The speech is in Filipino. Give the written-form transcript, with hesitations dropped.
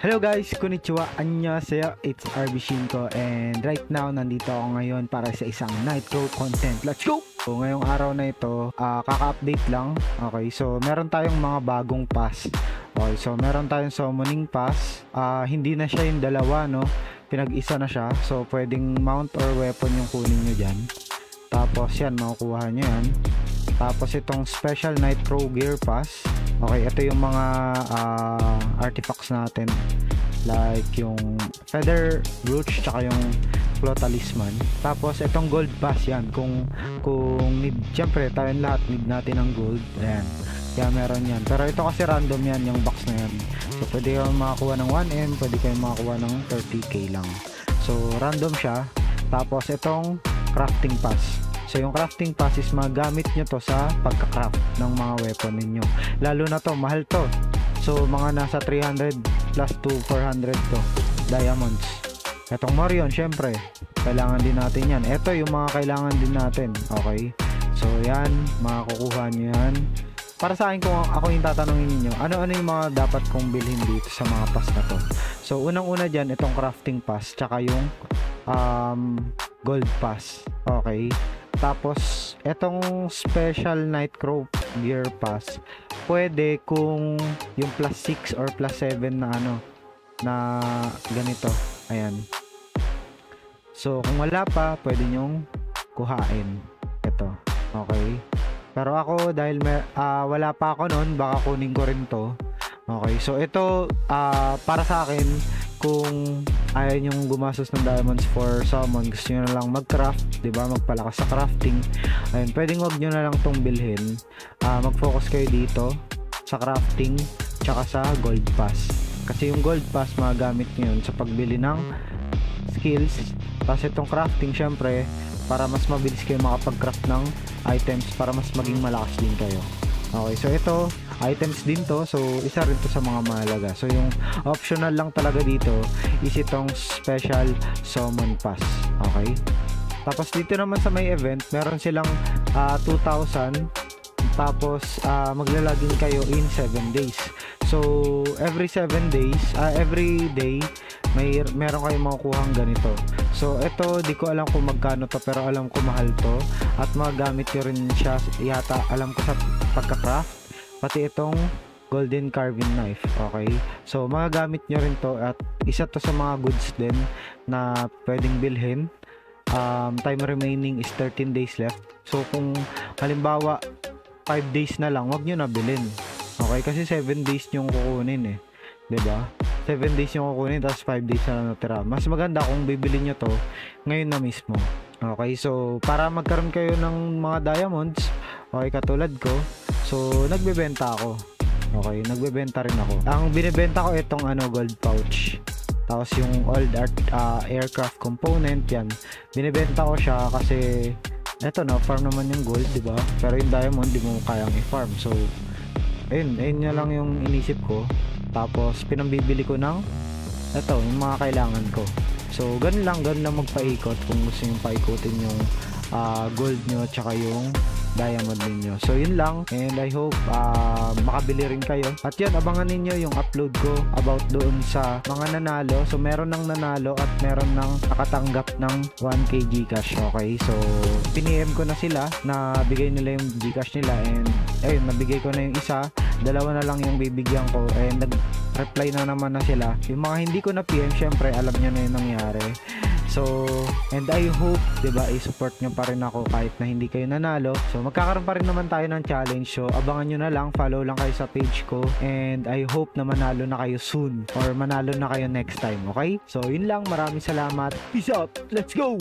Hello guys, konnichiwa, annyeonghaseyo, it's RB Shinko and right now nandito ako ngayon para sa isang Nitro content. Let's go! So ngayong araw na ito, kaka-update lang. Okay, so meron tayong mga bagong pass. Okay, so meron tayong summoning pass. Hindi na siya yung dalawa, no? Pinag-isa na siya. So pwedeng mount or weapon yung kunin nyo dyan. Tapos yan, makukuha nyo yan. Tapos itong special Nitro gear pass. Okay, ito yung mga artifacts natin, like yung feather brooch tsaka yung claw talisman. Tapos itong gold pass yan, kung need, syempre tayong lahat need natin ng gold. Ayan, kaya meron yan. Pero ito kasi random yan, yung box na yan. So pwede kayong makakuha ng 1M, pwede kayong makakuha ng 30k lang. So random siya. Tapos itong crafting pass. So yung crafting pass is magamit nyo to sa pagka-craft ng mga weapon ninyo. Lalo na to, mahal to. So mga nasa 300 plus to 400 to diamonds. Etong Morion, syempre kailangan din natin yan. Ito yung mga kailangan din natin. Okay, so yan, makakukuha nyo yan. Para sa akin, kung ako yung tatanungin ninyo, ano-ano yung mga dapat kong bilhin dito sa mga pass na to. So unang-una dyan, itong crafting pass tsaka yung gold pass. Okay, tapos etong special Nitro gear pass, pwede kung yung plus 6 or plus 7 na na ganito. Ayan, so kung wala pa, pwede nyong kuhain ito. Okay, pero ako dahil wala pa ako nun, baka kunin ko rin to. Okay, so ito para sa akin, kung ayaw nyong gumastos ng diamonds for summon, gusto nyo na lang mag-craft, diba, magpalakas sa crafting, ayun, pwedeng wag nyo na lang tong bilhin. Mag-focus kayo dito sa crafting tsaka sa gold pass, kasi yung gold pass magamit nyo yun sa pagbili ng skills. Tapos itong crafting, syempre para mas mabilis kayo makapag-craft ng items, para mas maging malakas din kayo. Okay, so ito items din to, so isa rin to sa mga mahalaga. So yung optional lang talaga dito is itong special summon pass. Okay, tapos dito naman sa may event, meron silang 2,000. Tapos maglalagin kayo in 7 days. So every 7 days, every day meron kayong makukuhang ganito. So ito, di ko alam kung magkano to, pero alam ko mahal to at magamit nyo rin siya yata, alam ko, sa pagka-craft, pati itong golden carving knife. Okay, so magagamit nyo rin to at isa to sa mga goods din na pwedeng bilhin. Time remaining is 13 days left. So kung halimbawa 5 days na lang, wag nyo na bilhin. Okay, kasi 7 days nyo kukunin, diba? 7 days yung kukunin, tapos 5 days na lang natira. Mas maganda kung bibili nyo to ngayon na mismo. Okay, so para magkaroon kayo ng mga diamonds, okay, katulad ko, so nagbebenta ako. Okay, nagbebenta rin ako. Ang binibenta ko itong gold pouch. Tapos yung old aircraft component, yan. Binibenta ko siya kasi eto na, farm naman yung gold, diba? Pero yung diamond, di mo kayang i-farm. So ayun na lang yung inisip ko. Tapos pinambibili ko ng eto, yung mga kailangan ko. So ganun lang magpaikot kung gusto nyo paikutin yung gold nyo tsaka yung diamond ninyo. So yun lang, and I hope makabili rin kayo. At yan, abangan ninyo yung upload ko about doon sa mga nanalo. So meron ng nanalo at meron ng nakatanggap ng 1k Gcash. Okay, so piniem ko na sila, na bigay nila yung Gcash nila, and ayun, nabigay ko na yung isa, dalawa na lang yung bibigyan ko, and nag-reply na naman na sila. Yung mga hindi ko na PM, syempre alam nyo na yung nangyari. So, and I hope, diba, i-support nyo pa rin ako kahit na hindi kayo nanalo. So, magkakaroon pa rin naman tayo ng challenge. So, abangan nyo na lang, follow lang kayo sa page ko. And I hope na manalo na kayo soon, or manalo na kayo next time, okay? So, yun lang. Maraming salamat. Peace out. Let's go!